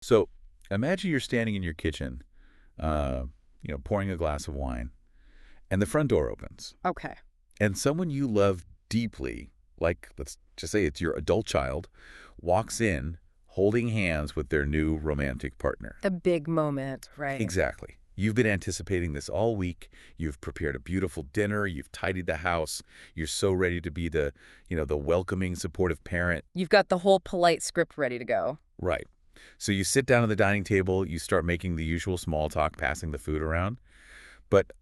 So imagine you're standing in your kitchen, uh, pouring a glass of wine, and the front door opens, Okay. and someone you love deeply, like let's just say it's your adult child, walks in holding hands with their new romantic partner. The big moment, right? Exactly. You've been anticipating this all week. You've prepared a beautiful dinner. You've tidied the house. You're so ready to be the welcoming, supportive parent. You've got the whole polite script ready to go. Right. So you sit down at the dining table, you start making the usual small talk, passing the food around. But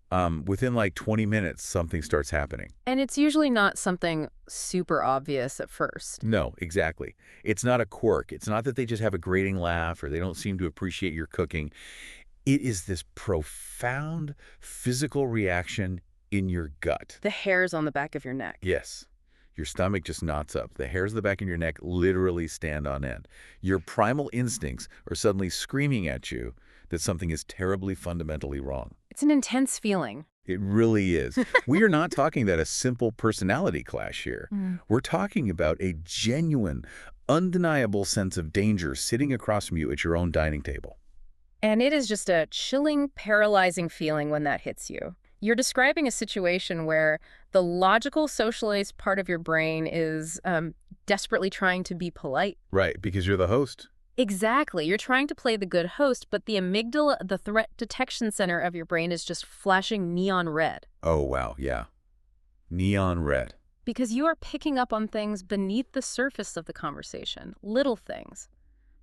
within like 20 minutes, something starts happening. And it's usually not something super obvious at first. No, exactly. It's not a quirk. It's not that they just have a grating laugh or they don't seem to appreciate your cooking. It is this profound physical reaction in your gut. The hairs on the back of your neck. Yes. Your stomach just knots up. The hairs of the back of your neck literally stand on end. Your primal instincts are suddenly screaming at you that something is terribly fundamentally wrong. It's an intense feeling. It really is. We are not talking about a simple personality clash here. We're talking about a genuine, undeniable sense of danger sitting across from you at your own dining table. And it is just a chilling, paralyzing feeling when that hits you. You're describing a situation where the logical, socialized part of your brain is desperately trying to be polite. Right, because you're the host. Exactly. You're trying to play the good host, but the amygdala, the threat detection center of your brain, is just flashing neon red. Oh, wow, yeah. Neon red. Because you are picking up on things beneath the surface of the conversation. Little things.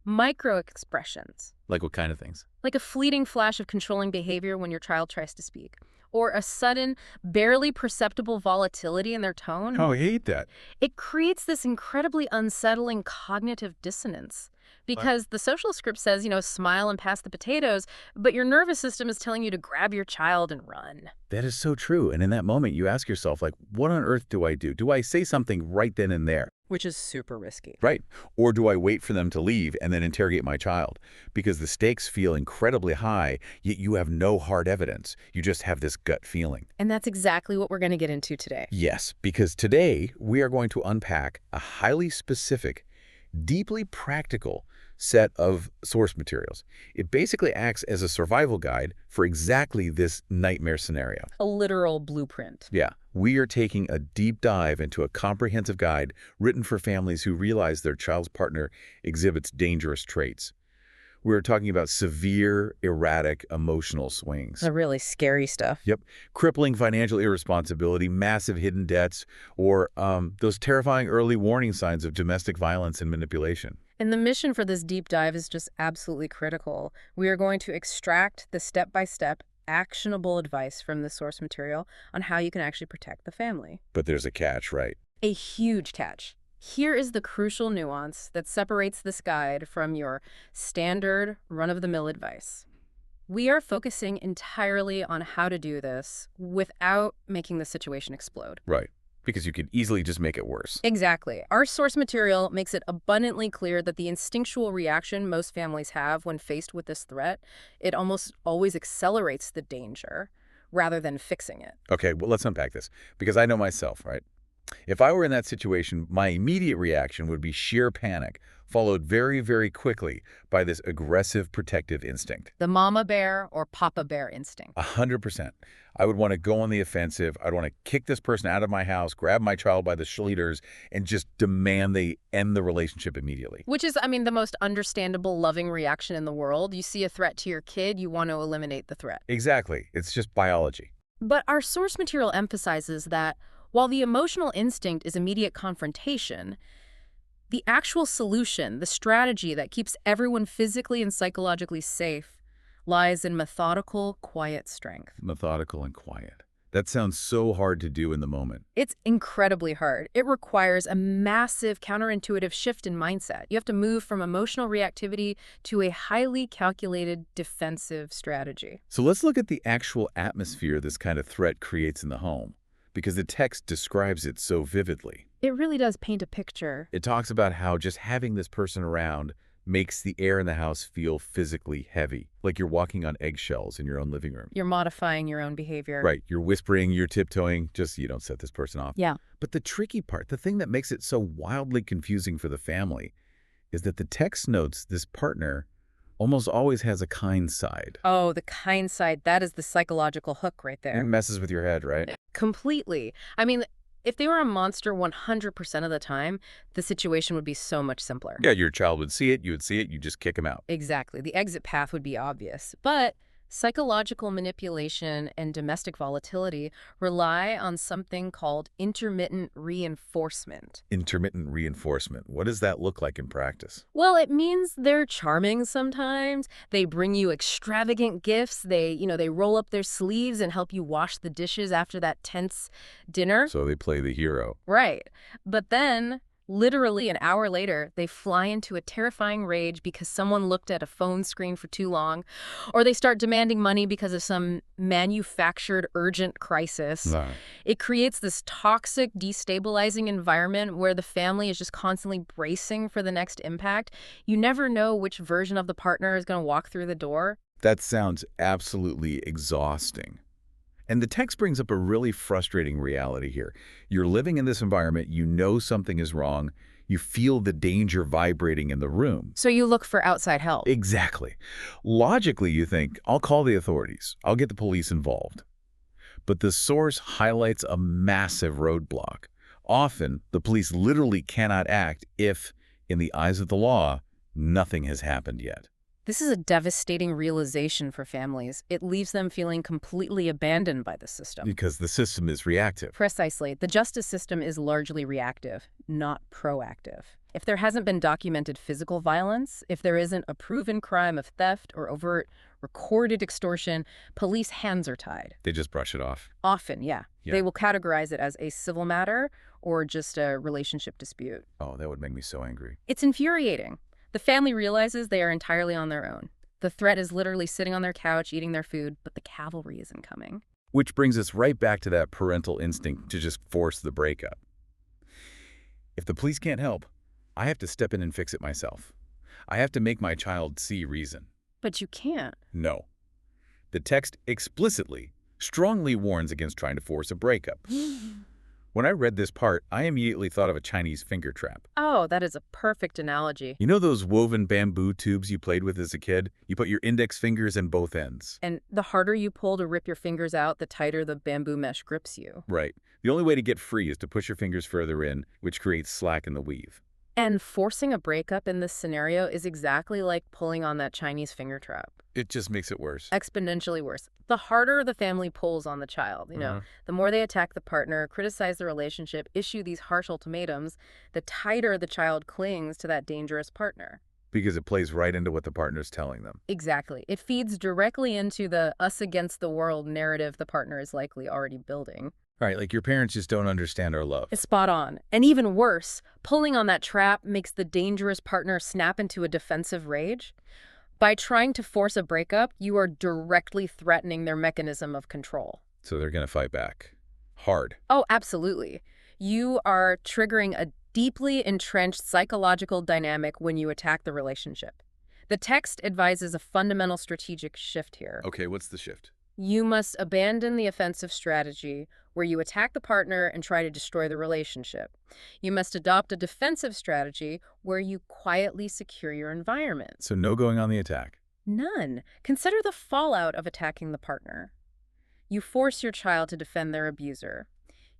Micro expressions. Like what kind of things? Like a fleeting flash of controlling behavior when your child tries to speak. Or a sudden, barely perceptible volatility in their tone. Oh, I hate that. It creates this incredibly unsettling cognitive dissonance. Because the social script says, smile and pass the potatoes, but your nervous system is telling you to grab your child and run. That is so true. And in that moment, you ask yourself, like, what on earth do I do? Do I say something right then and there? Which is super risky. Right. Or do I wait for them to leave and then interrogate my child? Because the stakes feel incredibly high, yet you have no hard evidence. You just have this gut feeling. And that's exactly what we're going to get into today. Yes, because today we are going to unpack a highly specific, deeply practical set of source materials. It basically acts as a survival guide for exactly this nightmare scenario. A literal blueprint. Yeah, we are taking a deep dive into a comprehensive guide written for families who realize their child's partner exhibits dangerous traits. We're talking about severe, erratic emotional swings. The really scary stuff. Yep. Crippling financial irresponsibility, massive hidden debts, or those terrifying early warning signs of domestic violence and manipulation. And the mission for this deep dive is just absolutely critical. We are going to extract the step-by-step, actionable advice from the source material on how you can actually protect the family. But there's a catch, right? A huge catch. Here is the crucial nuance that separates this guide from your standard run-of-the-mill advice. We are focusing entirely on how to do this without making the situation explode. Right. Because you could easily just make it worse. Exactly. Our source material makes it abundantly clear that the instinctual reaction most families have when faced with this threat, it almost always accelerates the danger rather than fixing it. Okay, well, let's unpack this. Because I know myself, right? If I were in that situation, my immediate reaction would be sheer panic, followed very, very quickly by this aggressive protective instinct. The mama bear or papa bear instinct. 100%. I would want to go on the offensive. I'd want to kick this person out of my house, grab my child by the shoulders, and just demand they end the relationship immediately. Which is, the most understandable, loving reaction in the world. You see a threat to your kid, you want to eliminate the threat. Exactly. It's just biology. But our source material emphasizes that while the emotional instinct is immediate confrontation, the actual solution, the strategy that keeps everyone physically and psychologically safe, lies in methodical, quiet strength. Methodical and quiet. That sounds so hard to do in the moment. It's incredibly hard. It requires a massive counterintuitive shift in mindset. You have to move from emotional reactivity to a highly calculated defensive strategy. So let's look at the actual atmosphere this kind of threat creates in the home, because the text describes it so vividly. It really does paint a picture. It talks about how just having this person around makes the air in the house feel physically heavy, like you're walking on eggshells in your own living room. You're modifying your own behavior. Right. You're whispering, you're tiptoeing, just you don't set this person off. Yeah. But the tricky part, the thing that makes it so wildly confusing for the family, is that the text notes this partner almost always has a kind side. Oh, the kind side, that is the psychological hook right It there. messes with your head, right? Completely. I mean, if they were a monster 100% of the time, the situation would be so much simpler. Yeah, your child would see it, you would see it, you just kick him out. Exactly. The exit path would be obvious. But psychological manipulation and domestic volatility rely on something called intermittent reinforcement. Intermittent reinforcement. What does that look like in practice? Well, it means they're charming sometimes. They bring you extravagant gifts. They roll up their sleeves and help you wash the dishes after that tense dinner. So they play the hero. Right. But then, literally an hour later, they fly into a terrifying rage because someone looked at a phone screen for too long, or they start demanding money because of some manufactured urgent crisis. No. It creates this toxic, destabilizing environment where the family is just constantly bracing for the next impact. You never know which version of the partner is going to walk through the door. That sounds absolutely exhausting. And the text brings up a really frustrating reality here. You're living in this environment, you know something is wrong, you feel the danger vibrating in the room. So you look for outside help. Exactly. Logically, you think, I'll call the authorities, I'll get the police involved. But the source highlights a massive roadblock. Often, the police literally cannot act if, in the eyes of the law, nothing has happened yet. This is a devastating realization for families. It leaves them feeling completely abandoned by the system. Because the system is reactive. Precisely. The justice system is largely reactive, not proactive. If there hasn't been documented physical violence, if there isn't a proven crime of theft or overt recorded extortion, police hands are tied. They just brush it off. Often, yeah. Yeah. They will categorize it as a civil matter or just a relationship dispute. Oh, that would make me so angry. It's infuriating. The family realizes they are entirely on their own. The threat is literally sitting on their couch eating their food, but the cavalry isn't coming. Which brings us right back to that parental instinct to just force the breakup. If the police can't help, I have to step in and fix it myself. I have to make my child see reason. But you can't. No. The text explicitly, strongly warns against trying to force a breakup. When I read this part, I immediately thought of a Chinese finger trap. Oh, that is a perfect analogy. You know those woven bamboo tubes you played with as a kid? You put your index fingers in both ends. And the harder you pull to rip your fingers out, the tighter the bamboo mesh grips you. Right. The only way to get free is to push your fingers further in, which creates slack in the weave. And forcing a breakup in this scenario is exactly like pulling on that Chinese finger trap. It just makes it worse. Exponentially worse. The harder the family pulls on the child, the more they attack the partner, criticize the relationship, issue these harsh ultimatums, the tighter the child clings to that dangerous partner. Because it plays right into what the partner's telling them. Exactly. It feeds directly into the us against the world narrative the partner is likely already building. Right, like your parents just don't understand our love. It's spot on. And even worse, pulling on that trap makes the dangerous partner snap into a defensive rage. By trying to force a breakup, you are directly threatening their mechanism of control. So they're going to fight back. Hard. Oh, absolutely. You are triggering a deeply entrenched psychological dynamic when you attack the relationship. The text advises a fundamental strategic shift here. Okay, what's the shift? You must abandon the offensive strategy where you attack the partner and try to destroy the relationship. You must adopt a defensive strategy where you quietly secure your environment. So no going on the attack. None. Consider the fallout of attacking the partner. You force your child to defend their abuser.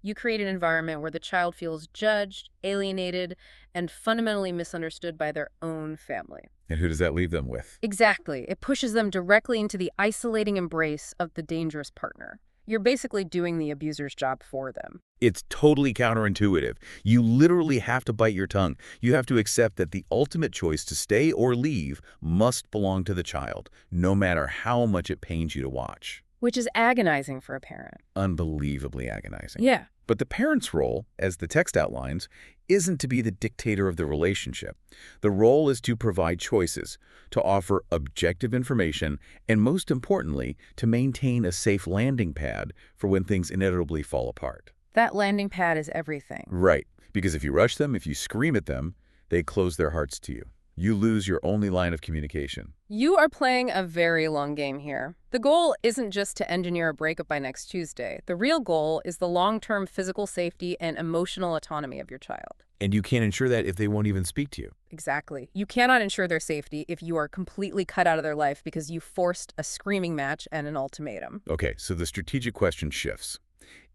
You create an environment where the child feels judged, alienated, and fundamentally misunderstood by their own family. And who does that leave them with? Exactly. It pushes them directly into the isolating embrace of the dangerous partner. You're basically doing the abuser's job for them. It's totally counterintuitive. You literally have to bite your tongue. You have to accept that the ultimate choice to stay or leave must belong to the child, no matter how much it pains you to watch. Which is agonizing for a parent. Unbelievably agonizing. Yeah. But the parent's role, as the text outlines, isn't to be the dictator of the relationship. The role is to provide choices, to offer objective information, and most importantly, to maintain a safe landing pad for when things inevitably fall apart. That landing pad is everything. Right, because if you rush them, if you scream at them, they close their hearts to you. You lose your only line of communication. You are playing a very long game here. The goal isn't just to engineer a breakup by next Tuesday. The real goal is the long-term physical safety and emotional autonomy of your child. And you can't ensure that if they won't even speak to you. Exactly. You cannot ensure their safety if you are completely cut out of their life because you forced a screaming match and an ultimatum. Okay, so the strategic question shifts.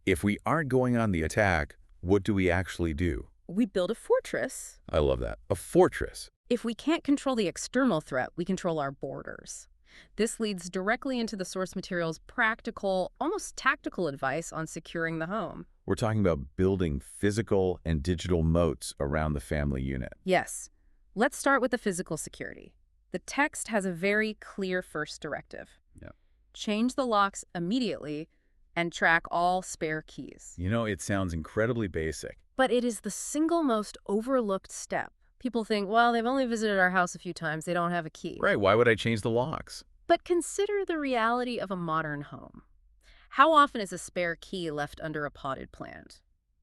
If we aren't going on the attack, what do we actually do? We build a fortress. I love that. A fortress. If we can't control the external threat, we control our borders. This leads directly into the source material's practical, almost tactical advice on securing the home. We're talking about building physical and digital moats around the family unit. Yes. Let's start with the physical security. The text has a very clear first directive. Yeah. Change the locks immediately and track all spare keys. You know, it sounds incredibly basic. But it is the single most overlooked step. People think, well, they've only visited our house a few times, they don't have a key. Right, why would I change the locks? But consider the reality of a modern home. How often is a spare key left under a potted plant?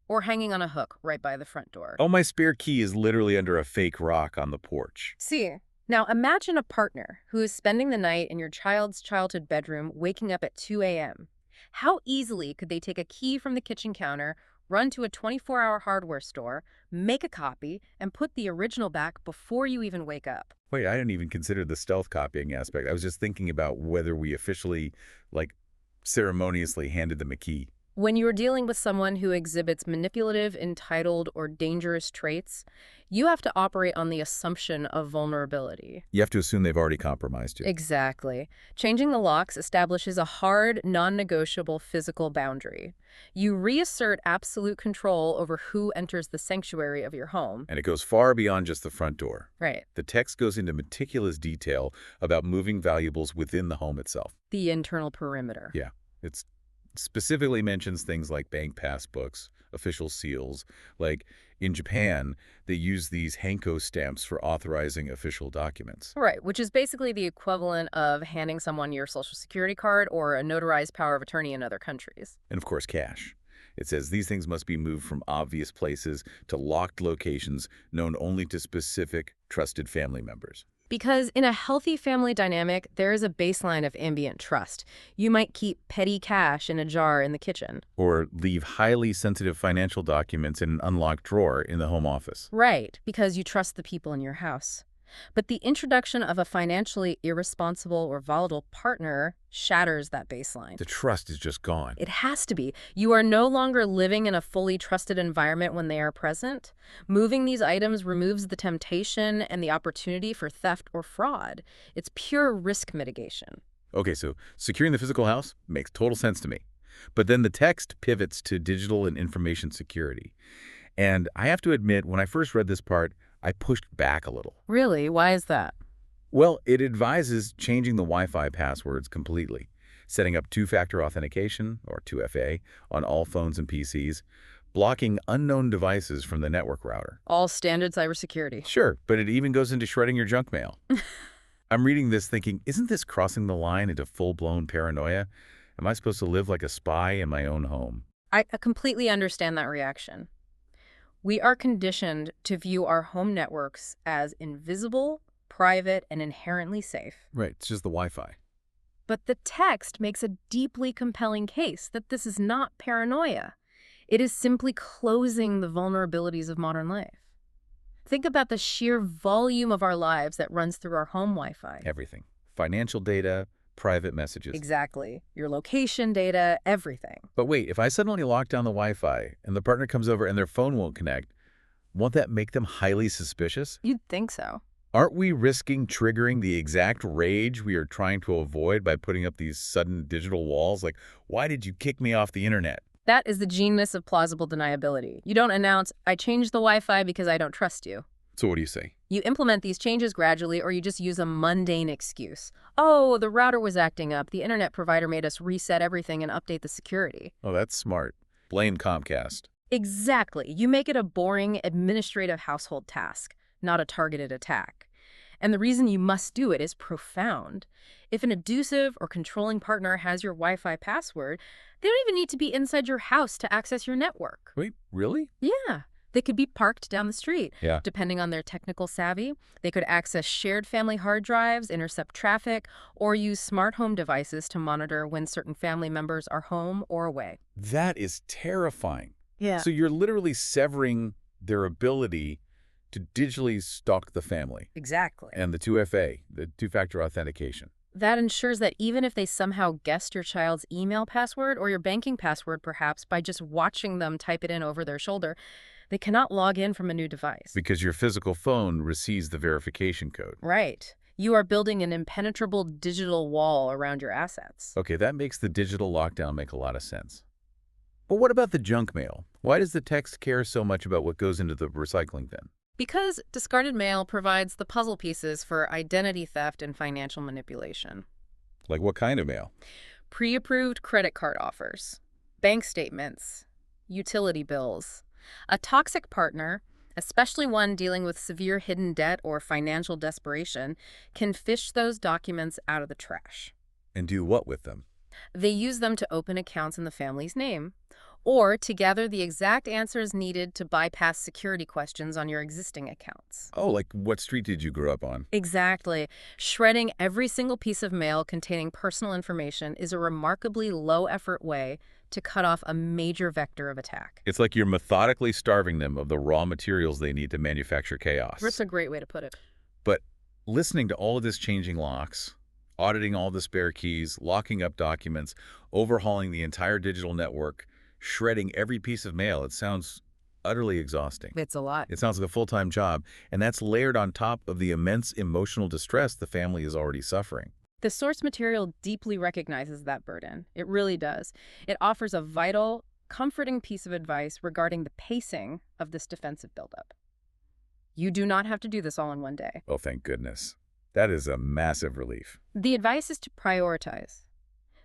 Or hanging on a hook right by the front door? Oh, my spare key is literally under a fake rock on the porch. See, now imagine a partner who is spending the night in your child's childhood bedroom, waking up at 2 a.m. How easily could they take a key from the kitchen counter, run to a 24-hour hardware store, make a copy, and put the original back before you even wake up? Wait, I didn't even consider the stealth copying aspect. I was just thinking about whether we officially, ceremoniously handed them a key. When you are dealing with someone who exhibits manipulative, entitled, or dangerous traits, you have to operate on the assumption of vulnerability. You have to assume they've already compromised you. Exactly. Changing the locks establishes a hard, non-negotiable physical boundary. You reassert absolute control over who enters the sanctuary of your home. And it goes far beyond just the front door. Right. The text goes into meticulous detail about moving valuables within the home itself. The internal perimeter. Yeah, it specifically mentions things like bank passbooks, official seals. Like in Japan, they use these Hanko stamps for authorizing official documents. Right, which is basically the equivalent of handing someone your social security card or a notarized power of attorney in other countries. And of course, cash. It says these things must be moved from obvious places to locked locations known only to specific, trusted family members. Because in a healthy family dynamic, there is a baseline of ambient trust. You might keep petty cash in a jar in the kitchen. Or leave highly sensitive financial documents in an unlocked drawer in the home office. Right, because you trust the people in your house. But the introduction of a financially irresponsible or volatile partner shatters that baseline. The trust is just gone. It has to be. You are no longer living in a fully trusted environment when they are present. Moving these items removes the temptation and the opportunity for theft or fraud. It's pure risk mitigation. Okay, so securing the physical house makes total sense to me. But then the text pivots to digital and information security. And I have to admit, when I first read this part, I pushed back a little. Really? Why is that? Well, it advises changing the Wi-Fi passwords completely, setting up two-factor authentication, or 2FA, on all phones and PCs, blocking unknown devices from the network router. All standard cybersecurity. Sure, but it even goes into shredding your junk mail. I'm reading this thinking, isn't this crossing the line into full-blown paranoia? Am I supposed to live like a spy in my own home? I completely understand that reaction. We are conditioned to view our home networks as invisible, private, and inherently safe. Right, it's just the Wi-Fi. But the text makes a deeply compelling case that this is not paranoia. It is simply closing the vulnerabilities of modern life. Think about the sheer volume of our lives that runs through our home Wi-Fi. Everything. Financial data, private messages. Exactly. Your location data, everything. But wait, if I suddenly lock down the Wi-Fi and the partner comes over and their phone won't connect, won't that make them highly suspicious? You'd think so. Aren't we risking triggering the exact rage we are trying to avoid by putting up these sudden digital walls? Like, why did you kick me off the internet? That is the genius of plausible deniability. You don't announce, I changed the Wi-Fi because I don't trust you. So what do you say? You implement these changes gradually, or you just use a mundane excuse. Oh, the router was acting up. The internet provider made us reset everything and update the security. Oh, that's smart. Blame Comcast. Exactly. You make it a boring administrative household task, not a targeted attack. And the reason you must do it is profound. If an abusive or controlling partner has your Wi-Fi password, they don't even need to be inside your house to access your network. Wait, really? Yeah. They could be parked down the street. Yeah. Depending on their technical savvy, they could access shared family hard drives, intercept traffic, or use smart home devices to monitor when certain family members are home or away. That is terrifying. Yeah. So you're literally severing their ability to digitally stalk the family. Exactly. And the 2FA, the two-factor authentication. That ensures that even if they somehow guessed your child's email password or your banking password, perhaps, by just watching them type it in over their shoulder, they cannot log in from a new device. Because your physical phone receives the verification code. Right. You are building an impenetrable digital wall around your assets. Okay, that makes the digital lockdown make a lot of sense. But what about the junk mail? Why does the text care so much about what goes into the recycling bin? Because discarded mail provides the puzzle pieces for identity theft and financial manipulation. Like what kind of mail? Pre-approved credit card offers, bank statements, utility bills. A toxic partner, especially one dealing with severe hidden debt or financial desperation, can fish those documents out of the trash. And do what with them? They use them to open accounts in the family's name, or to gather the exact answers needed to bypass security questions on your existing accounts. Oh, like what street did you grow up on? Exactly. Shredding every single piece of mail containing personal information is a remarkably low-effort way to cut off a major vector of attack. It's like you're methodically starving them of the raw materials they need to manufacture chaos. That's a great way to put it. But listening to all of this changing locks, auditing all the spare keys, locking up documents, overhauling the entire digital network, shredding every piece of mail, it sounds utterly exhausting. It's a lot. It sounds like a full-time job, and that's layered on top of the immense emotional distress the family is already suffering. The source material deeply recognizes that burden. It really does. It offers a vital, comforting piece of advice regarding the pacing of this defensive buildup. You do not have to do this all in one day. Oh, thank goodness. That is a massive relief. The advice is to prioritize.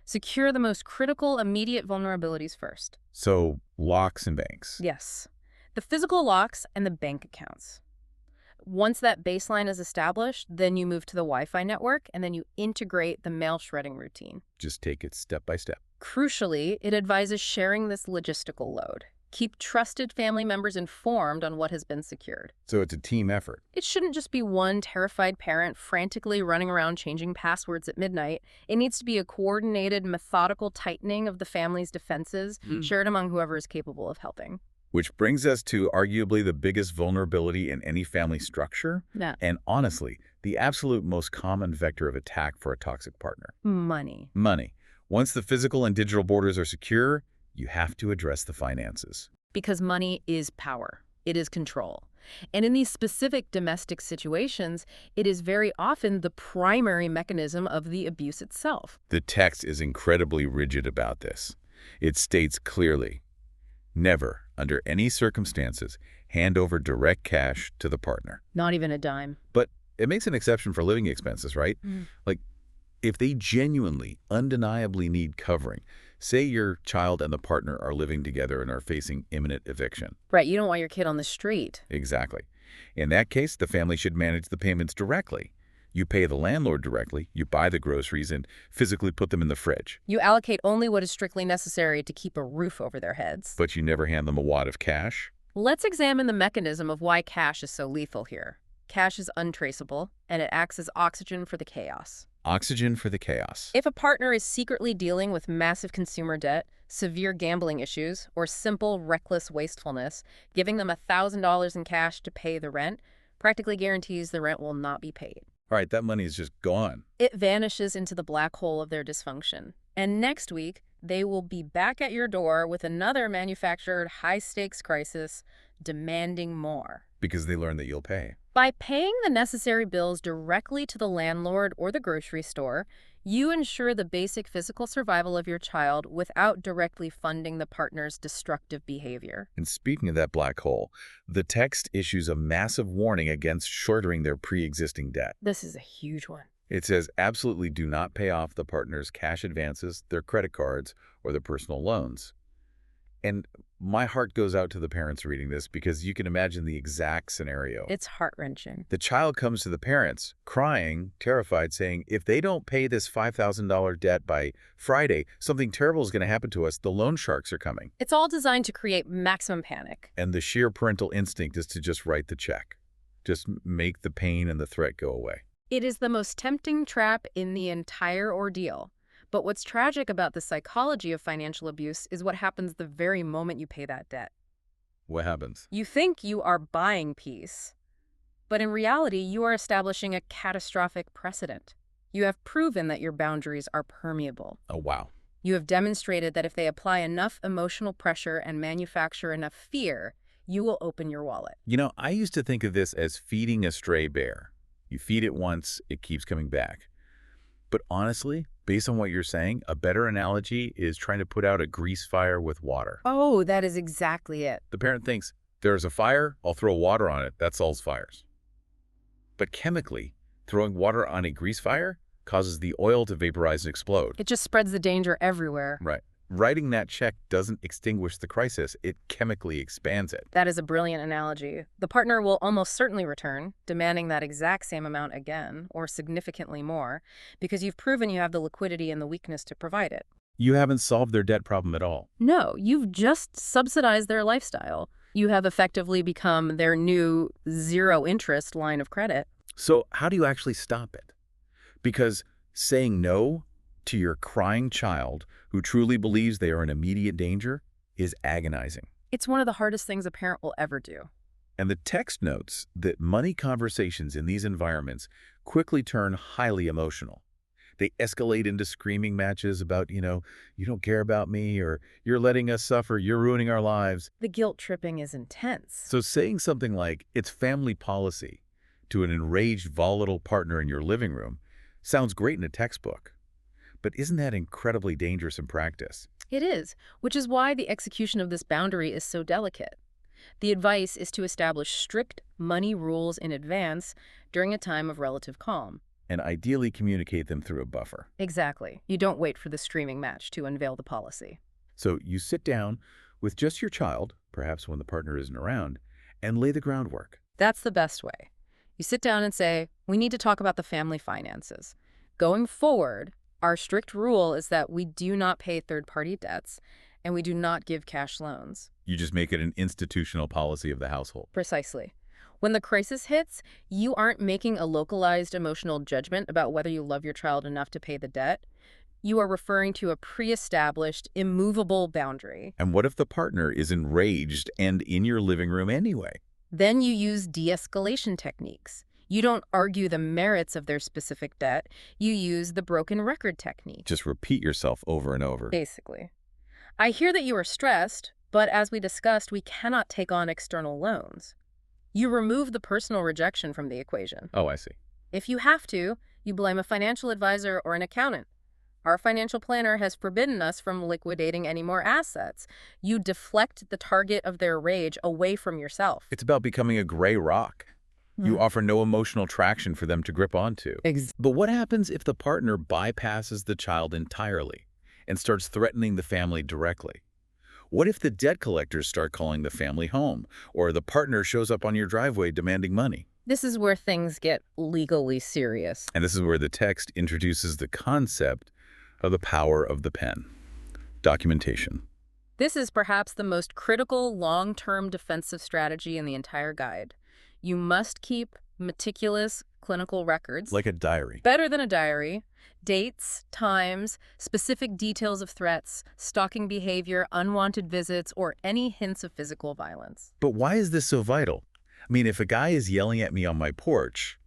Secure the most critical, immediate vulnerabilities first. So, locks and banks. Yes. The physical locks and the bank accounts. Once that baseline is established, then you move to the Wi-Fi network, and then you integrate the mail shredding routine. Just take it step by step. Crucially, it advises sharing this logistical load. Keep trusted family members informed on what has been secured. So it's a team effort. It shouldn't just be one terrified parent frantically running around changing passwords at midnight. It needs to be a coordinated, methodical tightening of the family's defenses, shared among whoever is capable of helping. Which brings us to arguably the biggest vulnerability in any family structure, and honestly, the absolute most common vector of attack for a toxic partner. Money. Money. Once the physical and digital borders are secure, you have to address the finances. Because money is power. It is control. And in these specific domestic situations, it is very often the primary mechanism of the abuse itself. The text is incredibly rigid about this. It states clearly, never, under any circumstances, hand over direct cash to the partner. Not even a dime. But it makes an exception for living expenses, right? Like, if they genuinely, undeniably need covering, say your child and the partner are living together and are facing imminent eviction. Right, you don't want your kid on the street. Exactly. In that case, the family should manage the payments directly. You pay the landlord directly, you buy the groceries, and physically put them in the fridge. You allocate only what is strictly necessary to keep a roof over their heads. But you never hand them a wad of cash? Let's examine the mechanism of why cash is so lethal here. Cash is untraceable, and it acts as oxygen for the chaos. Oxygen for the chaos. If a partner is secretly dealing with massive consumer debt, severe gambling issues, or simple reckless wastefulness, giving them $1,000 in cash to pay the rent practically guarantees the rent will not be paid. All right, that money is just gone. It vanishes into the black hole of their dysfunction. And next week, they will be back at your door with another manufactured high-stakes crisis demanding more. Because they learn that you'll pay. By paying the necessary bills directly to the landlord or the grocery store, you ensure the basic physical survival of your child without directly funding the partner's destructive behavior. And speaking of that black hole, the text issues a massive warning against shorting their pre-existing debt. This is a huge one. It says absolutely do not pay off the partner's cash advances, their credit cards, or their personal loans. And my heart goes out to the parents reading this because you can imagine the exact scenario. It's heart-wrenching. The child comes to the parents, crying, terrified, saying, if they don't pay this $5,000 debt by Friday, something terrible is going to happen to us. The loan sharks are coming. It's all designed to create maximum panic. And the sheer parental instinct is to just write the check. Just make the pain and the threat go away. It is the most tempting trap in the entire ordeal. But what's tragic about the psychology of financial abuse is what happens the very moment you pay that debt. What happens? You think you are buying peace, but in reality, you are establishing a catastrophic precedent. You have proven that your boundaries are permeable. Oh, wow. You have demonstrated that if they apply enough emotional pressure and manufacture enough fear, you will open your wallet. You know, I used to think of this as feeding a stray bear. You feed it once, it keeps coming back. But honestly, based on what you're saying, a better analogy is trying to put out a grease fire with water. Oh, that is exactly it. The parent thinks, there's a fire, I'll throw water on it, that solves fires. But chemically, throwing water on a grease fire causes the oil to vaporize and explode. It just spreads the danger everywhere. Right. Writing that check doesn't extinguish the crisis, it chemically expands it. That is a brilliant analogy. The partner will almost certainly return, demanding that exact same amount again, or significantly more, because you've proven you have the liquidity and the weakness to provide it. You haven't solved their debt problem at all. No, you've just subsidized their lifestyle. You have effectively become their new zero-interest line of credit. So how do you actually stop it? Because saying no to your crying child who truly believes they are in immediate danger is agonizing. It's one of the hardest things a parent will ever do. And the text notes that money conversations in these environments quickly turn highly emotional. They escalate into screaming matches about, you don't care about me, or you're letting us suffer, you're ruining our lives. The guilt tripping is intense. So saying something like, it's family policy, to an enraged, volatile partner in your living room sounds great in a textbook. But isn't that incredibly dangerous in practice? It is, which is why the execution of this boundary is so delicate. The advice is to establish strict money rules in advance during a time of relative calm. And ideally communicate them through a buffer. Exactly. You don't wait for the screaming match to unveil the policy. So you sit down with just your child, perhaps when the partner isn't around, and lay the groundwork. That's the best way. You sit down and say, we need to talk about the family finances. Going forward, our strict rule is that we do not pay third-party debts, and we do not give cash loans. You just make it an institutional policy of the household. Precisely. When the crisis hits, you aren't making a localized emotional judgment about whether you love your child enough to pay the debt. You are referring to a pre-established, immovable boundary. And what if the partner is enraged and in your living room anyway? Then you use de-escalation techniques. You don't argue the merits of their specific debt. You use the broken record technique. Just repeat yourself over and over. Basically. I hear that you are stressed, but as we discussed, we cannot take on external loans. You remove the personal rejection from the equation. Oh, I see. If you have to, you blame a financial advisor or an accountant. Our financial planner has forbidden us from liquidating any more assets. You deflect the target of their rage away from yourself. It's about becoming a gray rock. You offer no emotional traction for them to grip onto. But what happens if the partner bypasses the child entirely and starts threatening the family directly? What if the debt collectors start calling the family home, or the partner shows up on your driveway demanding money? This is where things get legally serious. And this is where the text introduces the concept of the power of the pen. Documentation. This is perhaps the most critical long-term defensive strategy in the entire guide. You must keep meticulous clinical records. Like a diary. Better than a diary. Dates, times, specific details of threats, stalking behavior, unwanted visits, or any hints of physical violence. But why is this so vital? I mean, if a guy is yelling at me on my porch,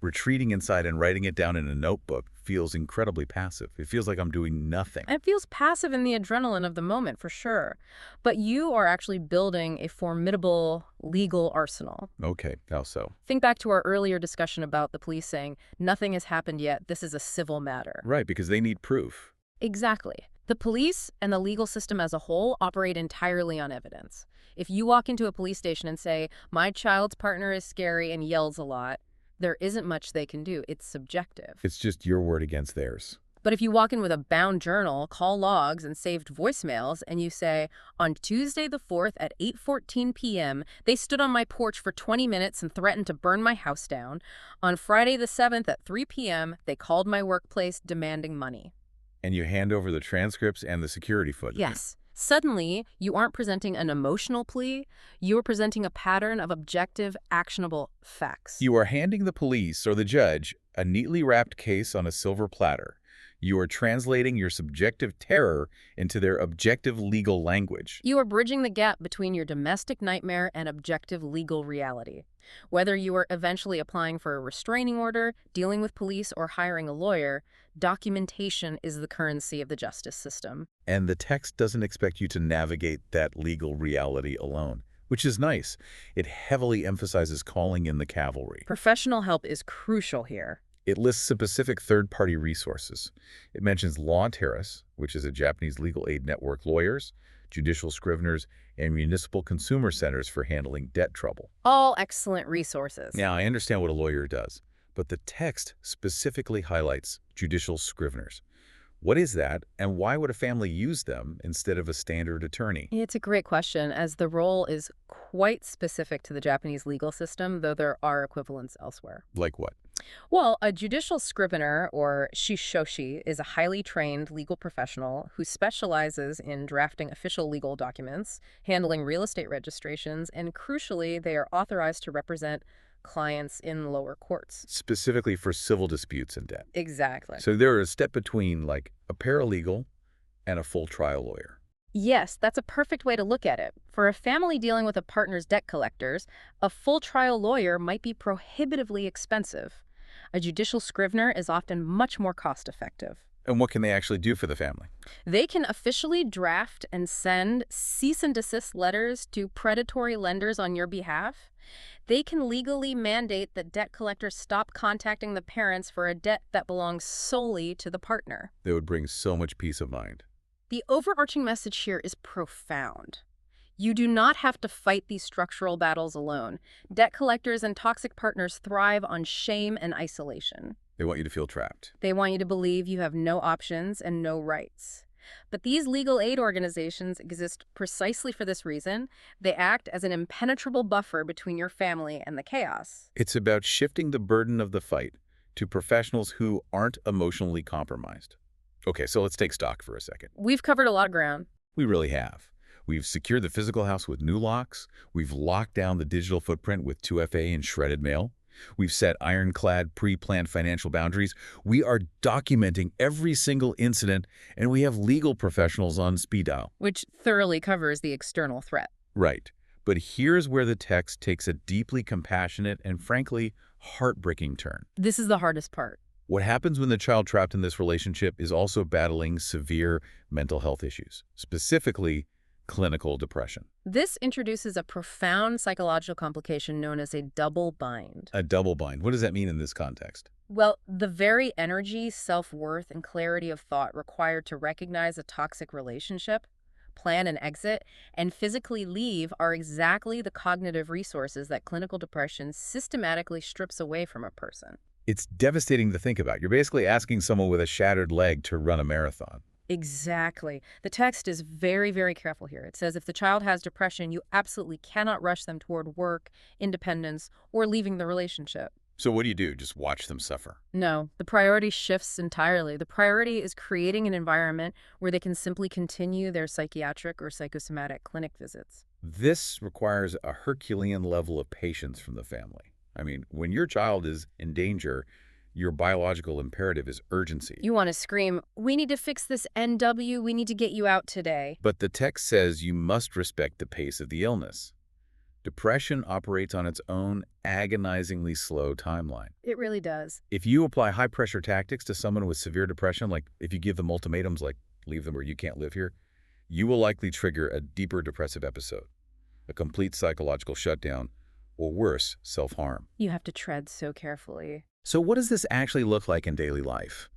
retreating inside and writing it down in a notebook feels incredibly passive. It feels like I'm doing nothing. It feels passive in the adrenaline of the moment, for sure. But you are actually building a formidable legal arsenal. Okay, how so? Think back to our earlier discussion about the police saying, nothing has happened yet, this is a civil matter. Right, because they need proof. Exactly. The police and the legal system as a whole operate entirely on evidence. If you walk into a police station and say, my child's partner is scary and yells a lot, there isn't much they can do. It's subjective. It's just your word against theirs. But if you walk in with a bound journal, call logs, and saved voicemails, and you say, on Tuesday the 4th at 8:14 p.m., they stood on my porch for 20 minutes and threatened to burn my house down. On Friday the 7th at 3 p.m., they called my workplace demanding money. And you hand over the transcripts and the security footage. Yes. Suddenly, you aren't presenting an emotional plea, you are presenting a pattern of objective, actionable facts. You are handing the police or the judge a neatly wrapped case on a silver platter. You are translating your subjective terror into their objective legal language. You are bridging the gap between your domestic nightmare and objective legal reality. Whether you are eventually applying for a restraining order, dealing with police, or hiring a lawyer, documentation is the currency of the justice system. And the text doesn't expect you to navigate that legal reality alone, which is nice. It heavily emphasizes calling in the cavalry. Professional help is crucial here. It lists specific third-party resources. It mentions Law Terrace, which is a Japanese legal aid network, lawyers, judicial scriveners, and municipal consumer centers for handling debt trouble. All excellent resources. Now, I understand what a lawyer does, but the text specifically highlights judicial scriveners. What is that, and why would a family use them instead of a standard attorney? It's a great question, as the role is quite specific to the Japanese legal system, though there are equivalents elsewhere. Like what? Well, a judicial scrivener, or shishoshi, is a highly trained legal professional who specializes in drafting official legal documents, handling real estate registrations, and crucially, they are authorized to represent clients in lower courts. Specifically for civil disputes and debt. Exactly. So there is a step between, like, a paralegal and a full trial lawyer. Yes, that's a perfect way to look at it. For a family dealing with a partner's debt collectors, a full trial lawyer might be prohibitively expensive. A judicial scrivener is often much more cost-effective. And what can they actually do for the family? They can officially draft and send cease and desist letters to predatory lenders on your behalf. They can legally mandate that debt collectors stop contacting the parents for a debt that belongs solely to the partner. They would bring so much peace of mind. The overarching message here is profound. You do not have to fight these structural battles alone. Debt collectors and toxic partners thrive on shame and isolation. They want you to feel trapped. They want you to believe you have no options and no rights. But these legal aid organizations exist precisely for this reason. They act as an impenetrable buffer between your family and the chaos. It's about shifting the burden of the fight to professionals who aren't emotionally compromised. Okay, so let's take stock for a second. We've covered a lot of ground. We really have. We've secured the physical house with new locks. We've locked down the digital footprint with 2FA and shredded mail. We've set ironclad, pre-planned financial boundaries. We are documenting every single incident, and we have legal professionals on speed dial. Which thoroughly covers the external threat. Right. But here's where the text takes a deeply compassionate and, frankly, heartbreaking turn. This is the hardest part. What happens when the child trapped in this relationship is also battling severe mental health issues, specifically clinical depression. This introduces a profound psychological complication known as a double bind. A double bind. What does that mean in this context? Well, the very energy, self-worth, and clarity of thought required to recognize a toxic relationship, plan an exit, and physically leave are exactly the cognitive resources that clinical depression systematically strips away from a person. It's devastating to think about. You're basically asking someone with a shattered leg to run a marathon. Exactly. The text is very, very careful here. It says if the child has depression, you absolutely cannot rush them toward work, independence, or leaving the relationship. So what do? Just watch them suffer? No, the priority shifts entirely. The priority is creating an environment where they can simply continue their psychiatric or psychosomatic clinic visits. This requires a Herculean level of patience from the family. I mean, when your child is in danger, your biological imperative is urgency. You want to scream, "We need to fix this NW, we need to get you out today." But the text says you must respect the pace of the illness. Depression operates on its own agonizingly slow timeline. It really does. If you apply high-pressure tactics to someone with severe depression, like if you give them ultimatums like leave them or you can't live here, you will likely trigger a deeper depressive episode, a complete psychological shutdown, or worse, self-harm. You have to tread so carefully. So what does this actually look like in daily life?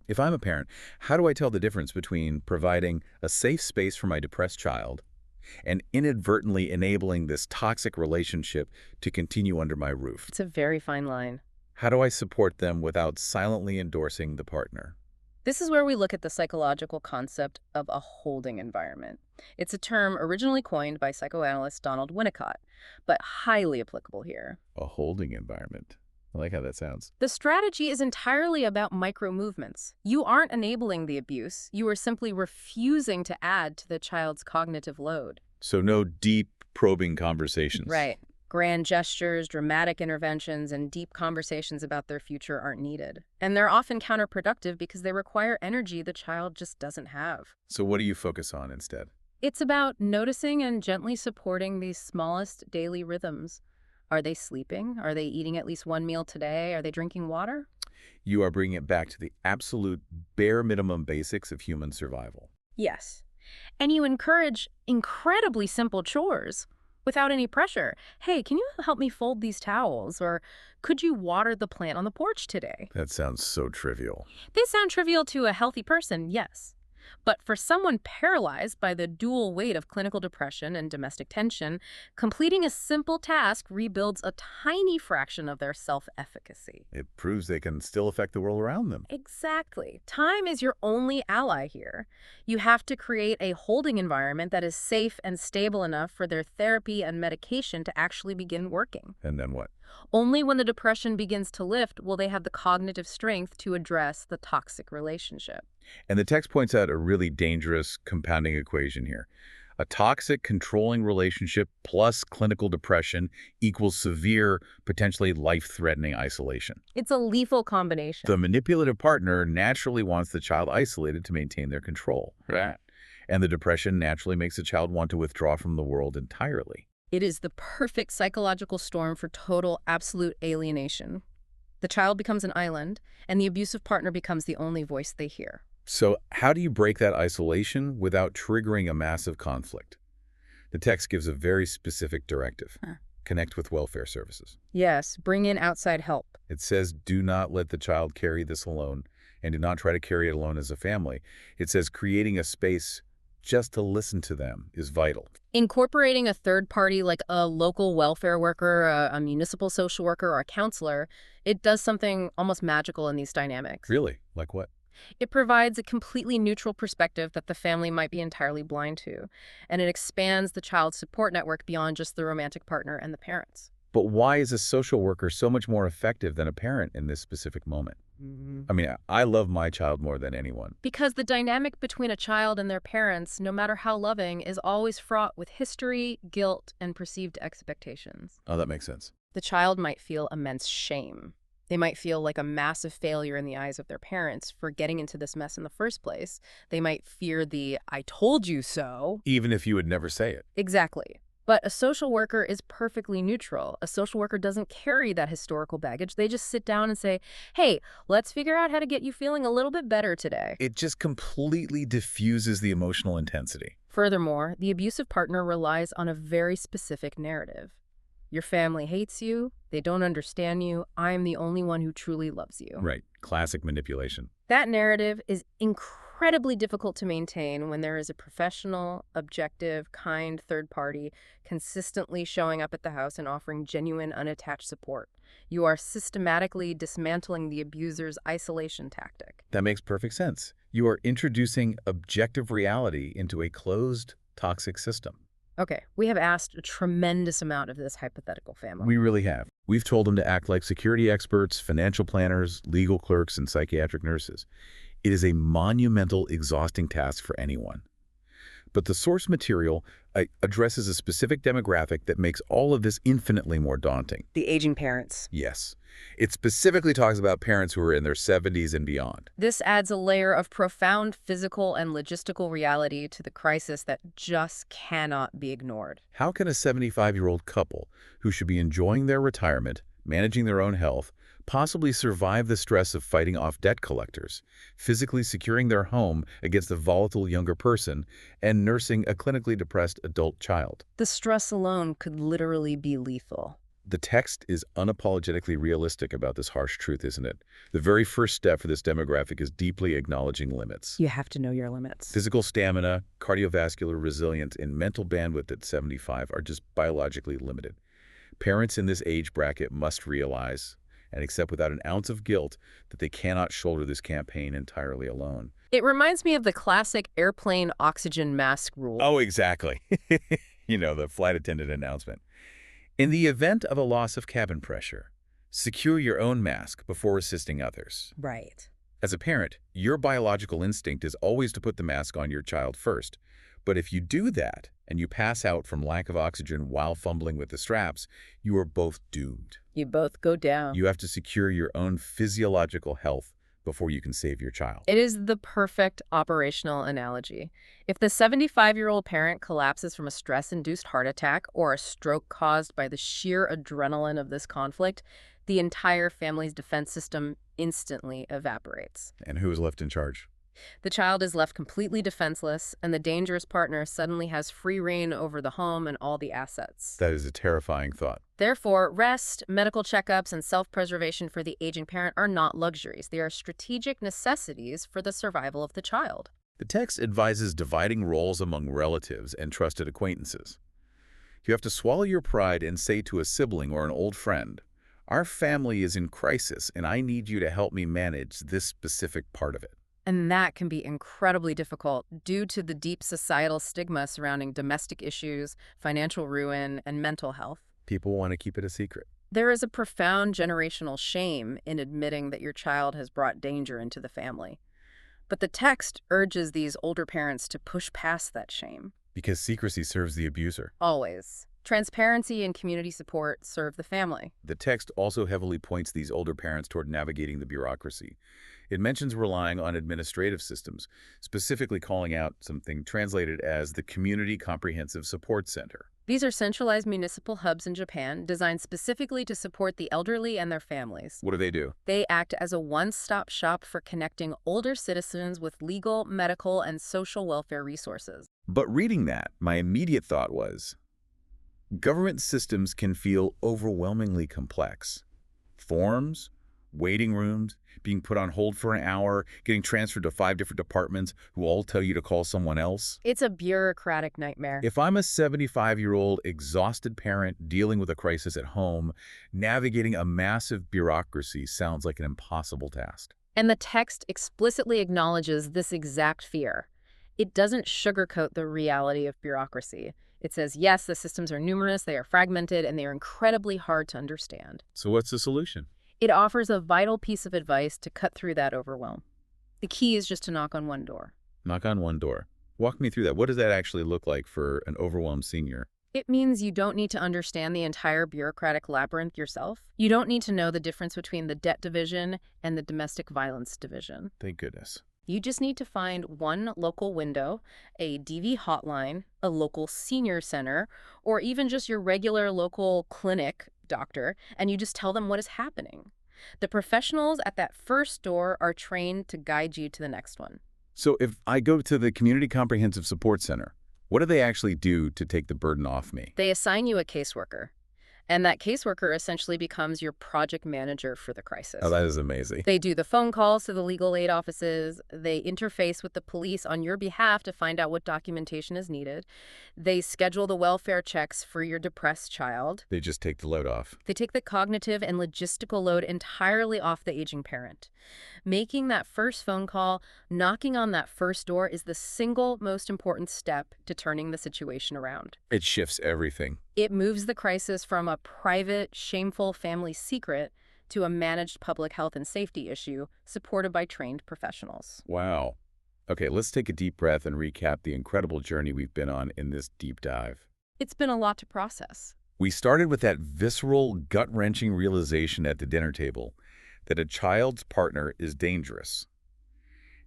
If I'm a parent, how do I tell the difference between providing a safe space for my depressed child and inadvertently enabling this toxic relationship to continue under my roof? It's a very fine line. How do I support them without silently endorsing the partner? This is where we look at the psychological concept of a holding environment. It's a term originally coined by psychoanalyst Donald Winnicott, but highly applicable here. A holding environment. I like how that sounds. The strategy is entirely about micro-movements. You aren't enabling the abuse. You are simply refusing to add to the child's cognitive load. So no deep, probing conversations. Right. Grand gestures, dramatic interventions, and deep conversations about their future aren't needed. And they're often counterproductive because they require energy the child just doesn't have. So what do you focus on instead? It's about noticing and gently supporting these smallest daily rhythms. Are they sleeping? Are they eating at least one meal today? Are they drinking water? You are bringing it back to the absolute bare minimum basics of human survival. Yes. And you encourage incredibly simple chores without any pressure. Hey, can you help me fold these towels? Or could you water the plant on the porch today? That sounds so trivial. They sound trivial to a healthy person, yes. But for someone paralyzed by the dual weight of clinical depression and domestic tension, completing a simple task rebuilds a tiny fraction of their self-efficacy. It proves they can still affect the world around them. Exactly. Time is your only ally here. You have to create a holding environment that is safe and stable enough for their therapy and medication to actually begin working. And then what? Only when the depression begins to lift will they have the cognitive strength to address the toxic relationship. And the text points out a really dangerous compounding equation here. A toxic, controlling relationship plus clinical depression equals severe, potentially life-threatening isolation. It's a lethal combination. The manipulative partner naturally wants the child isolated to maintain their control. Right. And the depression naturally makes the child want to withdraw from the world entirely. It is the perfect psychological storm for total, absolute alienation. The child becomes an island, and the abusive partner becomes the only voice they hear. So how do you break that isolation without triggering a massive conflict? The text gives a very specific directive. Connect with welfare services. Yes, bring in outside help. It says do not let the child carry this alone, and do not try to carry it alone as a family. It says creating a space just to listen to them is vital. Incorporating a third party like a local welfare worker, a municipal social worker, or a counselor, it does something almost magical in these dynamics. Really? Like what? It provides a completely neutral perspective that the family might be entirely blind to, and it expands the child's support network beyond just the romantic partner and the parents. But why is a social worker so much more effective than a parent in this specific moment? I mean, I love my child more than anyone. Because the dynamic between a child and their parents, no matter how loving, is always fraught with history, guilt, and perceived expectations. Oh, that makes sense. The child might feel immense shame. They might feel like a massive failure in the eyes of their parents for getting into this mess in the first place. They might fear the "I told you so." Even if you would never say it. Exactly. But a social worker is perfectly neutral. A social worker doesn't carry that historical baggage. They just sit down and say, hey, let's figure out how to get you feeling a little bit better today. It just completely diffuses the emotional intensity. Furthermore, the abusive partner relies on a very specific narrative. Your family hates you. They don't understand you. I'm the only one who truly loves you. Right. Classic manipulation. That narrative is incredibly difficult to maintain when there is a professional, objective, kind third party consistently showing up at the house and offering genuine, unattached support. You are systematically dismantling the abuser's isolation tactic. That makes perfect sense. You are introducing objective reality into a closed, toxic system. Okay, we have asked a tremendous amount of this hypothetical family. We really have. We've told them to act like security experts, financial planners, legal clerks, and psychiatric nurses. It is a monumental, exhausting task for anyone. But the source material addresses a specific demographic that makes all of this infinitely more daunting. The aging parents. Yes. It specifically talks about parents who are in their 70s and beyond. This adds a layer of profound physical and logistical reality to the crisis that just cannot be ignored. How can a 75-year-old couple who should be enjoying their retirement, managing their own health, possibly survive the stress of fighting off debt collectors, physically securing their home against a volatile younger person, and nursing a clinically depressed adult child? The stress alone could literally be lethal. The text is unapologetically realistic about this harsh truth, isn't it? The very first step for this demographic is deeply acknowledging limits. You have to know your limits. Physical stamina, cardiovascular resilience, and mental bandwidth at 75 are just biologically limited. Parents in this age bracket must realize and accept without an ounce of guilt that they cannot shoulder this campaign entirely alone. It reminds me of the classic airplane oxygen mask rule. Oh, exactly. You know, the flight attendant announcement. In the event of a loss of cabin pressure, secure your own mask before assisting others. Right. As a parent, your biological instinct is always to put the mask on your child first, But if you do that, and you pass out from lack of oxygen while fumbling with the straps, you are both doomed. You both go down. You have to secure your own physiological health before you can save your child. It is the perfect operational analogy. If the 75-year-old parent collapses from a stress-induced heart attack or a stroke caused by the sheer adrenaline of this conflict, the entire family's defense system instantly evaporates. And who is left in charge? The child is left completely defenseless, and the dangerous partner suddenly has free reign over the home and all the assets. That is a terrifying thought. Therefore, rest, medical checkups, and self-preservation for the aging parent are not luxuries. They are strategic necessities for the survival of the child. The text advises dividing roles among relatives and trusted acquaintances. You have to swallow your pride and say to a sibling or an old friend, "Our family is in crisis, and I need you to help me manage this specific part of it." And that can be incredibly difficult due to the deep societal stigma surrounding domestic issues, financial ruin, and mental health. People want to keep it a secret. There is a profound generational shame in admitting that your child has brought danger into the family. But the text urges these older parents to push past that shame. Because secrecy serves the abuser. Always. Transparency and community support serve the family. The text also heavily points these older parents toward navigating the bureaucracy. It mentions relying on administrative systems, specifically calling out something translated as the Community Comprehensive Support Center. These are centralized municipal hubs in Japan designed specifically to support the elderly and their families. What do? They act as a one-stop shop for connecting older citizens with legal, medical, and social welfare resources. But reading that, my immediate thought was, government systems can feel overwhelmingly complex. Forms, waiting rooms, being put on hold for an hour, getting transferred to 5 different departments who all tell you to call someone else. It's a bureaucratic nightmare. If I'm a 75-year-old exhausted parent dealing with a crisis at home, navigating a massive bureaucracy sounds like an impossible task. And the text explicitly acknowledges this exact fear. It doesn't sugarcoat the reality of bureaucracy. It says, yes, the systems are numerous, they are fragmented, and they are incredibly hard to understand. So what's the solution? It offers a vital piece of advice to cut through that overwhelm. The key is just to knock on one door. Knock on one door. Walk me through that. What does that actually look like for an overwhelmed senior? It means you don't need to understand the entire bureaucratic labyrinth yourself. You don't need to know the difference between the debt division and the domestic violence division. Thank goodness. You just need to find one local window, a DV hotline, a local senior center, or even just your regular local clinic doctor, and you just tell them what is happening. The professionals at that first door are trained to guide you to the next one. So if I go to the Community Comprehensive Support Center, what do they actually do to take the burden off me? They assign you a caseworker, and that caseworker essentially becomes your project manager for the crisis. Oh, that is amazing. They do the phone calls to the legal aid offices. They interface with the police on your behalf to find out what documentation is needed. They schedule the welfare checks for your depressed child. They just take the load off. They take the cognitive and logistical load entirely off the aging parent. Making that first phone call, knocking on that first door is the single most important step to turning the situation around. It shifts everything. It moves the crisis from a private, shameful family secret to a managed public health and safety issue supported by trained professionals. Wow. Okay, let's take a deep breath and recap the incredible journey we've been on in this deep dive. It's been a lot to process. We started with that visceral, gut-wrenching realization at the dinner table that a child's partner is dangerous.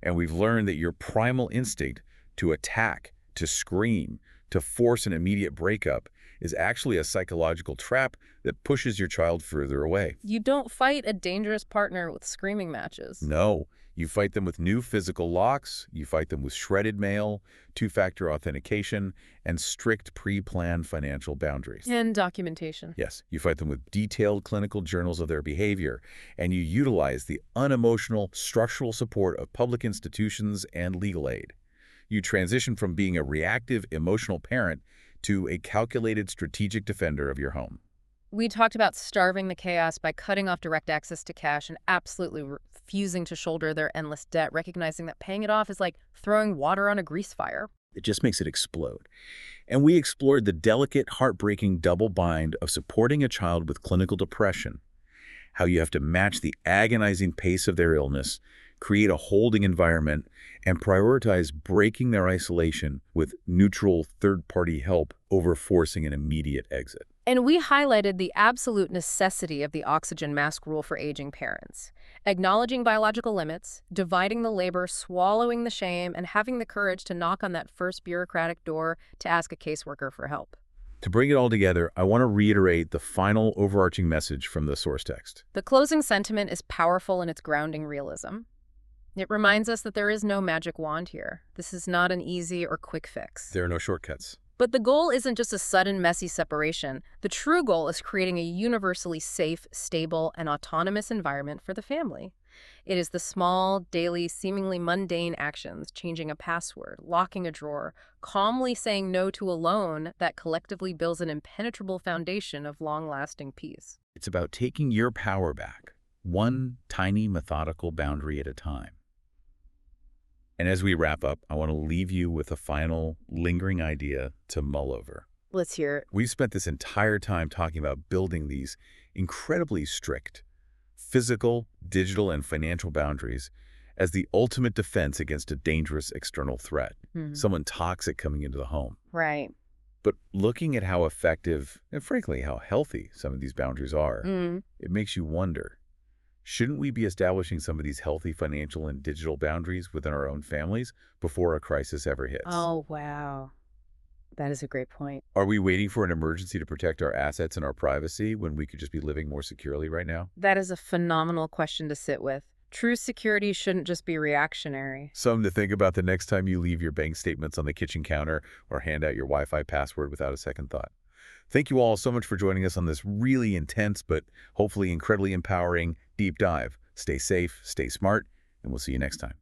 And we've learned that your primal instinct to attack, to scream, to force an immediate breakup is actually a psychological trap that pushes your child further away. You don't fight a dangerous partner with screaming matches. No, you fight them with new physical locks, you fight them with shredded mail, two-factor authentication, and strict pre-planned financial boundaries. And documentation. Yes, you fight them with detailed clinical journals of their behavior, and you utilize the unemotional structural support of public institutions and legal aid. You transition from being a reactive, emotional parent to a calculated strategic defender of your home. We talked about starving the chaos by cutting off direct access to cash and absolutely refusing to shoulder their endless debt, recognizing that paying it off is like throwing water on a grease fire. It just makes it explode. And we explored the delicate, heartbreaking double bind of supporting a child with clinical depression, how you have to match the agonizing pace of their illness create a holding environment, and prioritize breaking their isolation with neutral third-party help over forcing an immediate exit. And we highlighted the absolute necessity of the oxygen mask rule for aging parents, acknowledging biological limits, dividing the labor, swallowing the shame, and having the courage to knock on that first bureaucratic door to ask a caseworker for help. To bring it all together, I want to reiterate the final overarching message from the source text. The closing sentiment is powerful in its grounding realism. It reminds us that there is no magic wand here. This is not an easy or quick fix. There are no shortcuts. But the goal isn't just a sudden, messy separation. The true goal is creating a universally safe, stable, and autonomous environment for the family. It is the small, daily, seemingly mundane actions, changing a password, locking a drawer, calmly saying no to a loan, that collectively builds an impenetrable foundation of long-lasting peace. It's about taking your power back, one tiny methodical boundary at a time. And as we wrap up, I want to leave you with a final, lingering idea to mull over. Let's hear it. We've spent this entire time talking about building these incredibly strict physical, digital, and financial boundaries as the ultimate defense against a dangerous external threat, someone toxic coming into the home. Right. But looking at how effective and, frankly, how healthy some of these boundaries are, it makes you wonder, shouldn't we be establishing some of these healthy financial and digital boundaries within our own families before a crisis ever hits? Oh, wow. That is a great point. Are we waiting for an emergency to protect our assets and our privacy when we could just be living more securely right now? That is a phenomenal question to sit with. True security shouldn't just be reactionary. Something to think about the next time you leave your bank statements on the kitchen counter or hand out your Wi-Fi password without a second thought. Thank you all so much for joining us on this really intense but hopefully incredibly empowering deep dive. Stay safe, stay smart, and we'll see you next time.